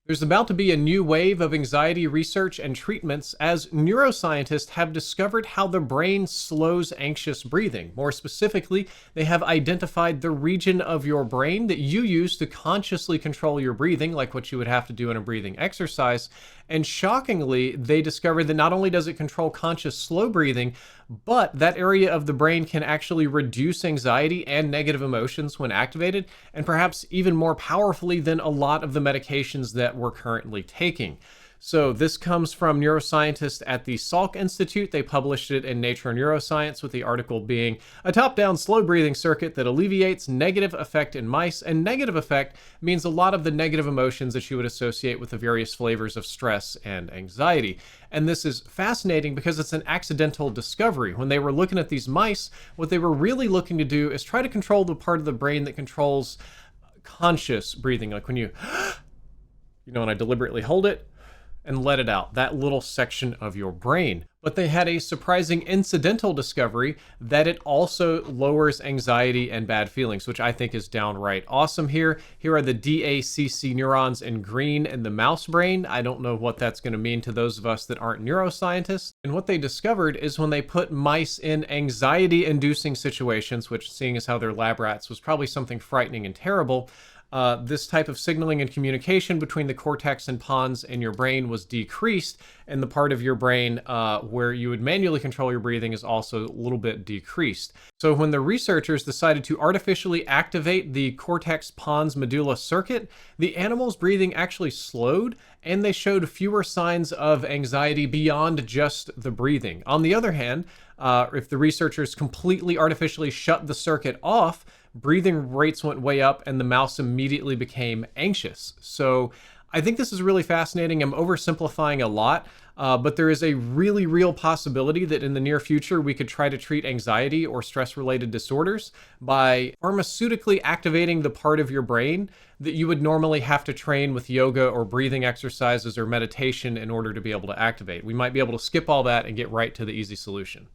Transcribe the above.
There's about to be a new wave of anxiety research and treatments as neuroscientists have discovered how the brain slows anxious breathing. More specifically, they have identified the region of your brain that you use to consciously control your breathing, like what you would have to do in a breathing exercise. And shockingly, they discovered that not only does it control conscious slow breathing, but that area of the brain can actually reduce anxiety and negative emotions when activated, and perhaps even more powerfully than a lot of the medications that we're currently taking. So this comes from neuroscientists at the Salk Institute. They published it in Nature Neuroscience, with the article being a top-down slow breathing circuit that alleviates negative effect in mice. And negative effect means a lot of the negative emotions that you would associate with the various flavors of stress and anxiety. And this is fascinating because it's an accidental discovery. When they were looking at these mice, what they were really looking to do is try to control the part of the brain that controls conscious breathing. Like when when I deliberately hold it and let it out, that little section of your brain. But they had a surprising incidental discovery that it also lowers anxiety and bad feelings, which I think is downright awesome here. Here are the DACC neurons in green in the mouse brain. I don't know what that's going to mean to those of us that aren't neuroscientists. And what they discovered is when they put mice in anxiety-inducing situations, which, seeing as how they're lab rats, was probably something frightening and terrible, this type of signaling and communication between the cortex and pons in your brain was decreased, and the part of your brain where you would manually control your breathing is also a little bit decreased. So when the researchers decided to artificially activate the cortex pons medulla circuit, the animal's breathing actually slowed, and they showed fewer signs of anxiety beyond just the breathing. On the other hand, if the researchers completely artificially shut the circuit off, breathing rates went way up and the mouse immediately became anxious. So I think this is really fascinating. I'm oversimplifying a lot, but there is a really real possibility that in the near future we could try to treat anxiety or stress-related disorders by pharmaceutically activating the part of your brain that you would normally have to train with yoga or breathing exercises or meditation in order to be able to activate. We might be able to skip all that and get right to the easy solution.